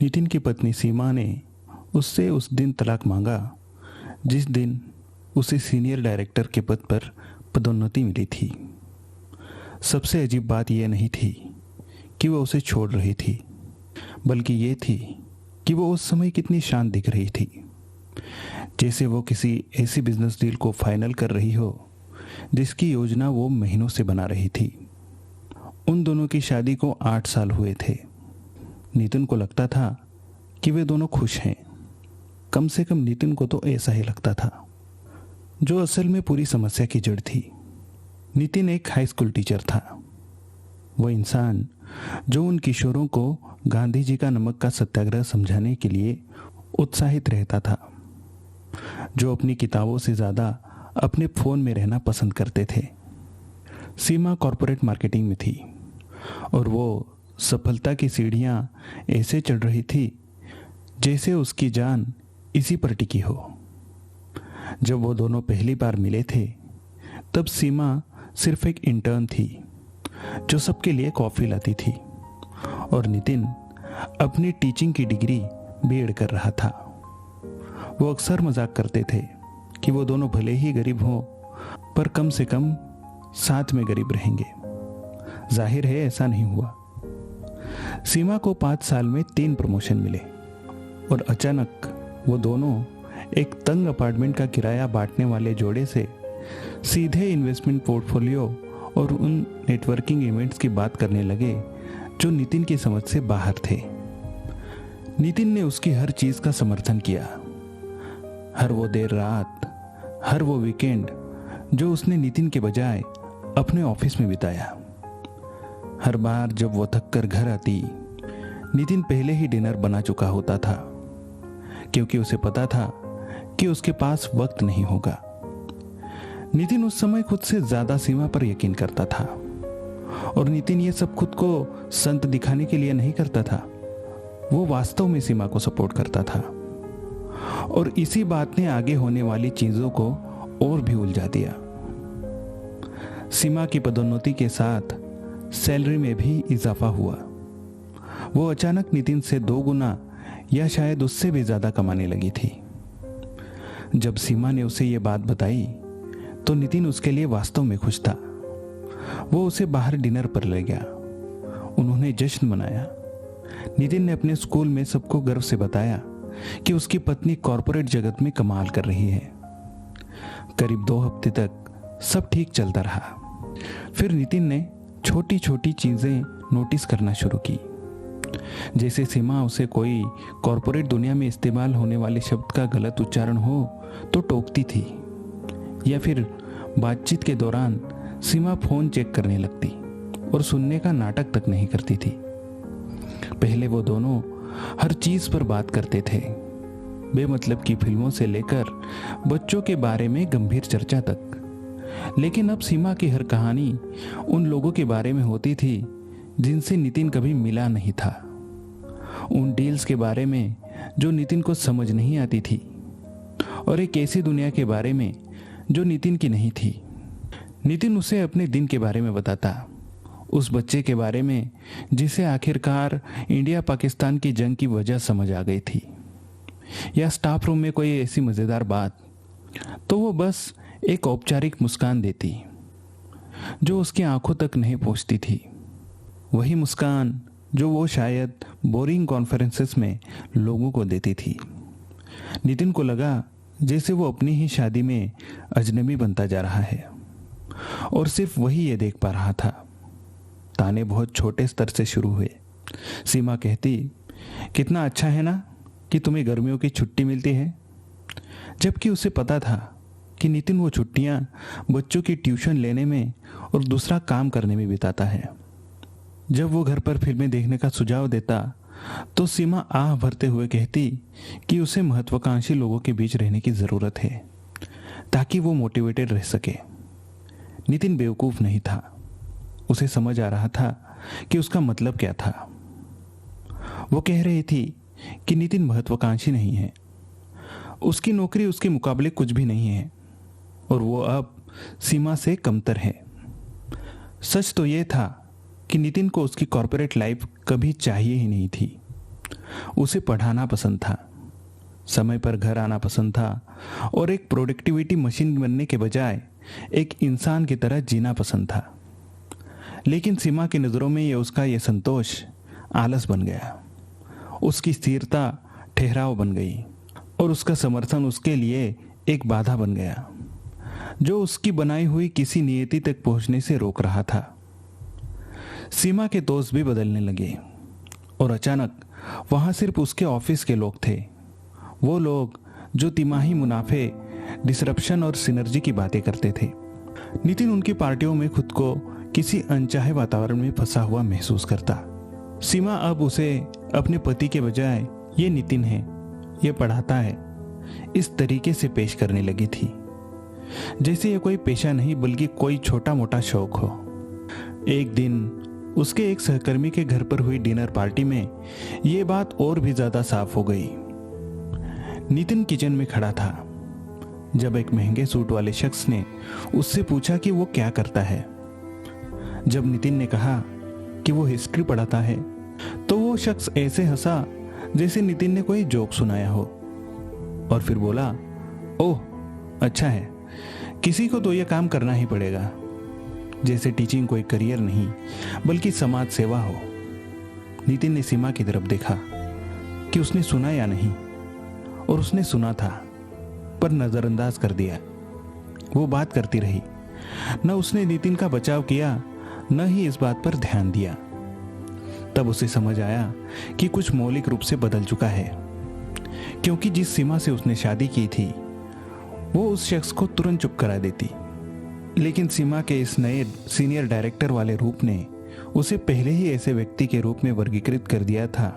नितिन की पत्नी सीमा ने उससे उस दिन तलाक मांगा जिस दिन उसे सीनियर डायरेक्टर के पद पर पदोन्नति मिली थी। सबसे अजीब बात यह नहीं थी कि वह उसे छोड़ रही थी, बल्कि ये थी कि वो उस समय कितनी शांत दिख रही थी, जैसे वो किसी ऐसी बिजनेस डील को फाइनल कर रही हो जिसकी योजना वो महीनों से बना रही थी। उन दोनों की शादी को 8 साल हुए थे। नितिन को लगता था कि वे दोनों खुश हैं। कम से कम नितिन को तो ऐसा ही लगता था, जो असल में पूरी समस्या की जड़ थी। नितिन एक हाई स्कूल टीचर था। वह इंसान जो उन किशोरों को गांधी जी का नमक का सत्याग्रह समझाने के लिए उत्साहित रहता था, जो अपनी किताबों से ज़्यादा अपने फ़ोन में रहना पसंद करते थे। सीमा कॉरपोरेट मार्केटिंग में थी और वो सफलता की सीढ़ियाँ ऐसे चढ़ रही थी जैसे उसकी जान इसी पर टिकी हो। जब वो दोनों पहली बार मिले थे तब सीमा सिर्फ एक इंटर्न थी जो सबके लिए कॉफ़ी लाती थी और नितिन अपनी टीचिंग की डिग्री बीएड कर रहा था। वो अक्सर मजाक करते थे कि वो दोनों भले ही गरीब हों पर कम से कम साथ में गरीब रहेंगे। जाहिर है ऐसा नहीं हुआ। सीमा को 5 साल में 3 प्रमोशन मिले और अचानक वो दोनों एक तंग अपार्टमेंट का किराया बांटने वाले जोड़े से सीधे इन्वेस्टमेंट पोर्टफोलियो और उन नेटवर्किंग इवेंट्स की बात करने लगे जो नितिन की समझ से बाहर थे। नितिन ने उसकी हर चीज का समर्थन किया। हर वो देर रात, हर वो वीकेंड जो उसने नितिन के बजाय अपने ऑफिस में बिताया। हर बार जब वो थक कर घर आती, नितिन पहले ही डिनर बना चुका होता था, क्योंकि उसे पता था कि उसके पास वक्त नहीं होगा। नितिन उस समय खुद से ज्यादा सीमा पर यकीन करता था और नितिन ये सब खुद को संत दिखाने के लिए नहीं करता था। वो वास्तव में सीमा को सपोर्ट करता था और इसी बात ने आगे होने वाली चीजों को और भी उलझा दिया। सीमा की पदोन्नति के साथ सैलरी में भी इजाफा हुआ। वो अचानक नितिन से 2 गुना या शायद उससे भी ज्यादा कमाने लगी थी। जब सीमा ने उसे ये बात बताई तो नितिन उसके लिए वास्तव में खुश था। वो उसे बाहर डिनर पर ले गया। उन्होंने जश्न मनाया। नितिन ने अपने स्कूल में सबको गर्व से बताया कि उसकी पत्नी कॉरपोरेट जगत में कमाल कर रही है। करीब 2 हफ्ते तक सब ठीक चलता रहा। फिर नितिन ने छोटी छोटी चीजें नोटिस करना शुरू की। जैसे सीमा उसे कोई कॉरपोरेट दुनिया में इस्तेमाल होने वाले शब्द का गलत उच्चारण हो तो टोकती थी, या फिर बातचीत के दौरान सीमा फोन चेक करने लगती और सुनने का नाटक तक नहीं करती थी। पहले वो दोनों हर चीज पर बात करते थे, बेमतलब की फिल्मों से लेकर बच्चों के बारे में गंभीर चर्चा तक। लेकिन अब सीमा की हर कहानी उन लोगों के बारे में होती थी जिनसे नितिन कभी मिला नहीं था, उन डील्स के बारे में जो नितिन को समझ नहीं आती थी और एक ऐसी दुनिया के बारे में जो नितिन की नहीं थी। नितिन उसे अपने दिन के बारे में बताता, उस बच्चे के बारे में जिसे आखिरकार इंडिया पाकिस्तान की जंग की वजह समझ आ गई थी, या स्टाफ रूम में कोई ऐसी मजेदार बात, तो वो बस एक औपचारिक मुस्कान देती जो उसकी आंखों तक नहीं पहुंचती थी। वही मुस्कान जो वो शायद बोरिंग कॉन्फ्रेंसेस में लोगों को देती थी। नितिन को लगा जैसे वो अपनी ही शादी में अजनबी बनता जा रहा है और सिर्फ वही ये देख पा रहा था। ताने बहुत छोटे स्तर से शुरू हुए। सीमा कहती, कितना अच्छा है ना कि तुम्हें गर्मियों की छुट्टी मिलती है, जबकि उसे पता था कि नितिन वो छुट्टियां बच्चों की ट्यूशन लेने में और दूसरा काम करने में बिताता है। जब वो घर पर फिल्में देखने का सुझाव देता तो सीमा आह भरते हुए कहती कि उसे महत्वाकांक्षी लोगों के बीच रहने की जरूरत है ताकि वो मोटिवेटेड रह सके। नितिन बेवकूफ नहीं था। उसे समझ आ रहा था कि उसका मतलब क्या था। वो कह रही थी कि नितिन महत्वाकांक्षी नहीं है, उसकी नौकरी उसके मुकाबले कुछ भी नहीं है और वो अब सीमा से कमतर है। सच तो ये था कि नितिन को उसकी कॉर्पोरेट लाइफ कभी चाहिए ही नहीं थी। उसे पढ़ाना पसंद था, समय पर घर आना पसंद था और एक प्रोडक्टिविटी मशीन बनने के बजाय एक इंसान की तरह जीना पसंद था। लेकिन सीमा की नज़रों में उसका यह संतोष आलस बन गया, उसकी स्थिरता ठहराव बन गई और उसका समर्थन उसके लिए एक बाधा बन गया जो उसकी बनाई हुई किसी नियति तक पहुंचने से रोक रहा था। सीमा के दोस्त भी बदलने लगे और अचानक वहां सिर्फ उसके ऑफिस के लोग थे, वो लोग जो तिमाही मुनाफे, डिसरप्शन और सिनर्जी की बातें करते थे। नितिन उनकी पार्टियों में खुद को किसी अनचाहे वातावरण में फंसा हुआ महसूस करता। सीमा अब उसे अपने पति के बजाय ये नितिन है, ये पढ़ाता है, इस तरीके से पेश करने लगी थी जैसे ये कोई पेशा नहीं बल्कि कोई छोटा मोटा शौक हो। एक दिन उसके एक सहकर्मी के घर पर हुई डिनर पार्टी में ये बात और भी ज्यादा साफ हो गई। नितिन किचन में खड़ा था जब एक महंगे सूट वाले शख्स ने उससे पूछा कि वो क्या करता है। जब नितिन ने कहा कि वो हिस्ट्री पढ़ाता है तो वो शख्स ऐसे हंसा जैसे नितिन ने कोई जोक सुनाया हो और फिर बोला, ओह अच्छा है, किसी को तो यह काम करना ही पड़ेगा, जैसे टीचिंग कोई करियर नहीं बल्कि समाज सेवा हो। नितिन ने सीमा की तरफ देखा कि उसने सुना या नहीं, और उसने सुना था पर नजरअंदाज कर दिया। वो बात करती रही, न उसने नितिन का बचाव किया न ही इस बात पर ध्यान दिया। तब उसे समझ आया कि कुछ मौलिक रूप से बदल चुका है, क्योंकि जिस सीमा से उसने शादी की थी वो उस शख्स को तुरंत चुप करा देती, लेकिन सीमा के इस नए सीनियर डायरेक्टर वाले रूप ने उसे पहले ही ऐसे व्यक्ति के रूप में वर्गीकृत कर दिया था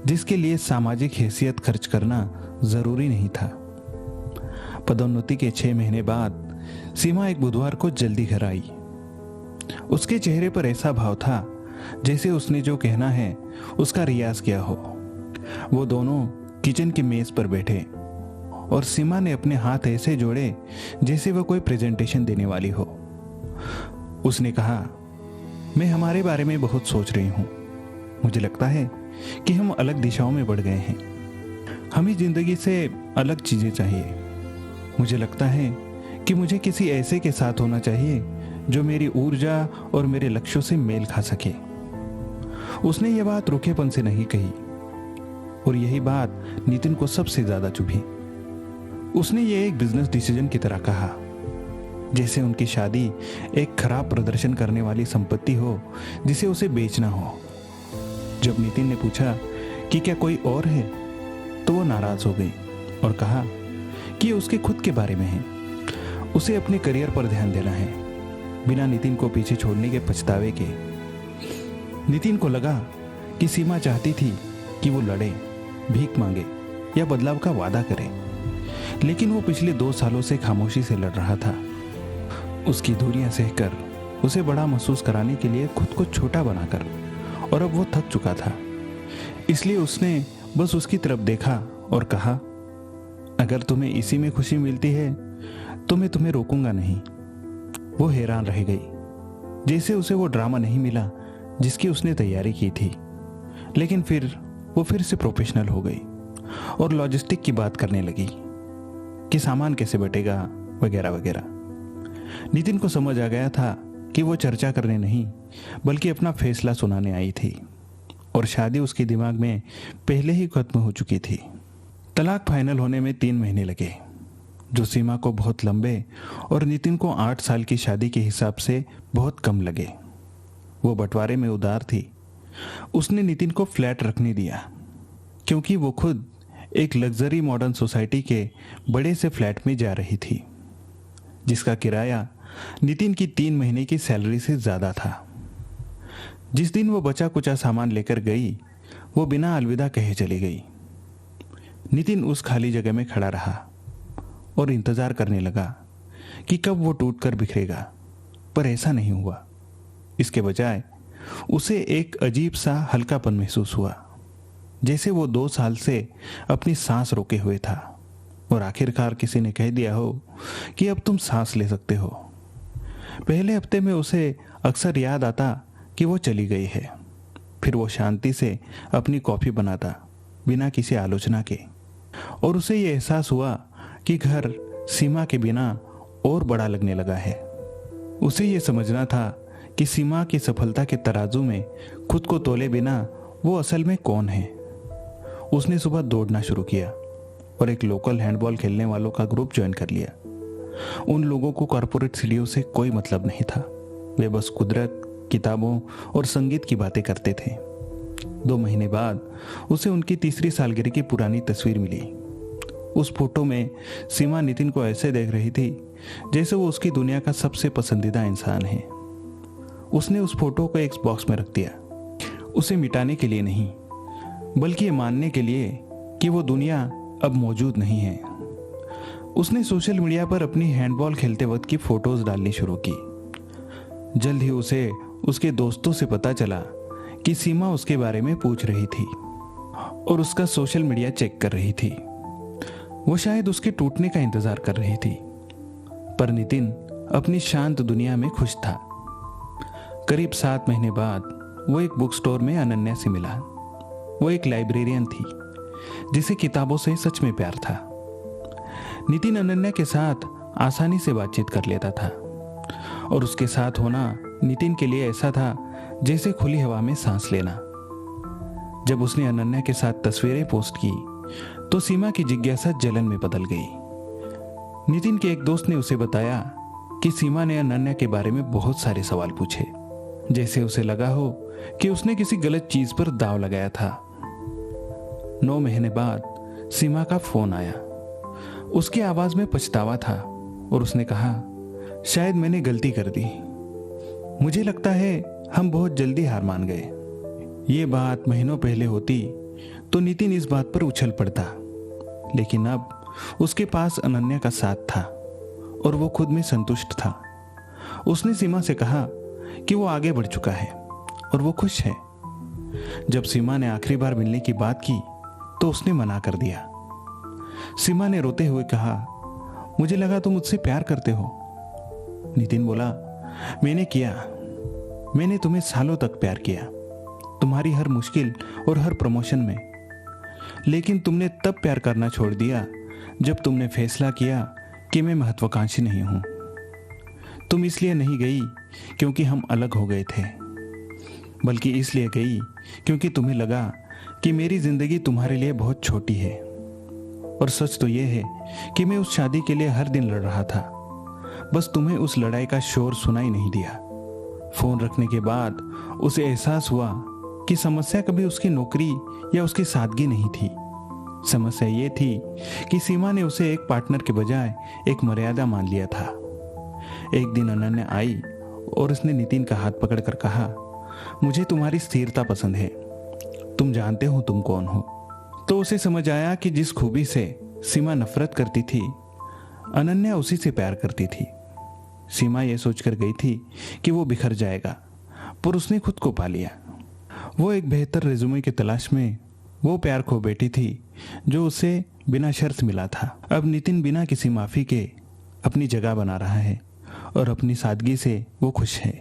जिसके लिए सामाजिक हैसियत खर्च करना जरूरी नहीं था। पदोन्नति के 6 महीने बाद सीमा एक बुधवार को जल्दी घर आई। उसके चेहरे पर ऐसा भाव था जैसे उसने जो कहना है उसका रियाज किया हो। वो दोनों किचन की मेज पर बैठे और सीमा ने अपने हाथ ऐसे जोड़े जैसे वह कोई प्रेजेंटेशन देने वाली हो। उसने कहा, मैं हमारे बारे में बहुत सोच रही हूँ। मुझे लगता है कि हम अलग दिशाओं में बढ़ गए हैं। हमें जिंदगी से अलग चीजें चाहिए। मुझे लगता है कि मुझे किसी ऐसे के साथ होना चाहिए जो मेरी ऊर्जा और मेरे लक्ष्यों से मेल खा सके। उसने यह बात रूखेपन से नहीं कही और यही बात नितिन को सबसे ज्यादा चुभी। उसने ये एक बिजनेस डिसीजन की तरह कहा, जैसे उनकी शादी एक खराब प्रदर्शन करने वाली संपत्ति हो जिसे उसे बेचना हो। जब नितिन ने पूछा कि क्या कोई और है तो वो नाराज हो गई और कहा कि ये उसके खुद के बारे में है, उसे अपने करियर पर ध्यान देना है बिना नितिन को पीछे छोड़ने के पछतावे के। नितिन को लगा कि सीमा चाहती थी कि वो लड़े, भीख मांगे या बदलाव का वादा करे, लेकिन वो पिछले 2 सालों से खामोशी से लड़ रहा था। उसकी दूरियां सहकर उसे बड़ा महसूस कराने के लिए खुद को छोटा बनाकर, और अब वो थक चुका था। इसलिए उसने बस उसकी तरफ देखा और कहा, अगर तुम्हें इसी में खुशी मिलती है तो मैं तुम्हें रोकूंगा नहीं। वो हैरान रह गई, जैसे उसे वो ड्रामा नहीं मिला जिसकी उसने तैयारी की थी। लेकिन फिर वो फिर से प्रोफेशनल हो गई और लॉजिस्टिक की बात करने लगी कि सामान कैसे बटेगा वगैरह वगैरह। नितिन को समझ आ गया था कि वो चर्चा करने नहीं बल्कि अपना फैसला सुनाने आई थी, और शादी उसके दिमाग में पहले ही खत्म हो चुकी थी। तलाक फाइनल होने में 3 महीने लगे, जो सीमा को बहुत लंबे और नितिन को 8 साल की शादी के हिसाब से बहुत कम लगे। वो बंटवारे में उदार थी। उसने नितिन को फ्लैट रखने दिया क्योंकि वो खुद एक लग्जरी मॉडर्न सोसाइटी के बड़े से फ्लैट में जा रही थी, जिसका किराया नितिन की 3 महीने की सैलरी से ज्यादा था। जिस दिन वो बचा कुचा सामान लेकर गई, वो बिना अलविदा कहे चली गई। नितिन उस खाली जगह में खड़ा रहा और इंतजार करने लगा कि कब वो टूटकर बिखरेगा, पर ऐसा नहीं हुआ। इसके बजाय उसे एक अजीब सा हल्कापन महसूस हुआ, जैसे वो 2 साल से अपनी सांस रोके हुए था और आखिरकार किसी ने कह दिया हो कि अब तुम सांस ले सकते हो। पहले हफ्ते में उसे अक्सर याद आता कि वो चली गई है। फिर वो शांति से अपनी कॉफी बनाता बिना किसी आलोचना के। और उसे ये एहसास हुआ कि घर सीमा के बिना और बड़ा लगने लगा है। उसे ये समझना था कि सीमा की सफलता के तराजू में खुद को तोले बिना वो असल में कौन है। उसने सुबह दौड़ना शुरू किया और एक लोकल हैंडबॉल खेलने वालों का ग्रुप ज्वाइन कर लिया। उन लोगों को कॉरपोरेट सीढ़ियों से कोई मतलब नहीं था। वे बस कुदरत, किताबों और संगीत की बातें करते थे। 2 महीने बाद उसे उनकी 3री सालगिरह की पुरानी तस्वीर मिली। उस फोटो में सीमा नितिन को ऐसे देख रही थी जैसे वो उसकी दुनिया का सबसे पसंदीदा इंसान है। उसने उस फोटो को एक बॉक्स में रख दिया, उसे मिटाने के लिए नहीं, बल्कि ये मानने के लिए कि वो दुनिया अब मौजूद नहीं है। उसने सोशल मीडिया पर अपनी हैंडबॉल खेलते वक्त की फोटोज डालनी शुरू की। जल्द ही उसे उसके दोस्तों से पता चला कि सीमा उसके बारे में पूछ रही थी और उसका सोशल मीडिया चेक कर रही थी। वो शायद उसके टूटने का इंतजार कर रही थी, पर नितिन अपनी शांत दुनिया में खुश था। करीब 7 महीने बाद वो एक बुक स्टोर में अनन्या से मिला। वो एक लाइब्रेरियन थी जिसे किताबों से सच में प्यार था। नितिन अनन्या के साथ आसानी से बातचीत कर लेता था और उसके साथ होना नितिन के लिए ऐसा था जैसे खुली हवा में सांस लेना। जब उसने अनन्या के साथ तस्वीरें पोस्ट की तो सीमा की जिज्ञासा जलन में बदल गई। नितिन के एक दोस्त ने उसे बताया कि सीमा ने अनन्या के बारे में बहुत सारे सवाल पूछे, जैसे उसे लगा हो कि उसने किसी गलत चीज पर दांव लगाया था। 9 महीने बाद सीमा का फोन आया। उसकी आवाज में पछतावा था और उसने कहा, शायद मैंने गलती कर दी। मुझे लगता है हम बहुत जल्दी हार मान गए। ये बात महीनों पहले होती तो नितिन इस बात पर उछल पड़ता, लेकिन अब उसके पास अनन्या का साथ था और वो खुद में संतुष्ट था। उसने सीमा से कहा कि वो आगे बढ़ चुका है और वो खुश है। जब सीमा ने आखिरी बार मिलने की बात की तो उसने मना कर दिया। सीमा ने रोते हुए कहा, मुझे लगा तुम मुझसे प्यार करते हो। नितिन बोला, मैंने किया। मैंने तुम्हें सालों तक प्यार किया, तुम्हारी हर मुश्किल और हर प्रमोशन में। लेकिन तुमने तब प्यार करना छोड़ दिया जब तुमने फैसला किया कि मैं महत्वाकांक्षी नहीं हूं। तुम इसलिए नहीं गई क्योंकि हम अलग हो गए थे, बल्कि इसलिए गई क्योंकि तुम्हें लगा कि मेरी जिंदगी तुम्हारे लिए बहुत छोटी है। और सच तो यह है कि मैं उस शादी के लिए हर दिन लड़ रहा था, बस तुम्हें उस लड़ाई का शोर सुनाई नहीं दिया। फोन रखने के बाद उसे एहसास हुआ कि समस्या कभी उसकी नौकरी या उसकी सादगी नहीं थी। समस्या ये थी कि सीमा ने उसे एक पार्टनर के बजाय एक मर्यादा मान लिया था। एक दिन अनन्या आई और उसने नितिन का हाथ पकड़कर कहा, मुझे तुम्हारी स्थिरता पसंद है, तुम जानते हो तुम कौन हो। तो उसे समझ आया कि जिस खूबी से सीमा नफरत करती थी, अनन्या उसी से प्यार करती थी। सीमा यह सोचकर गई थी कि वो बिखर जाएगा, पर उसने खुद को पा लिया। वो एक बेहतर रिज्यूमे की तलाश में वो प्यार खो बैठी थी जो उसे बिना शर्त मिला था। अब नितिन बिना किसी माफी के अपनी जगह बना रहा है और अपनी सादगी से वो खुश है।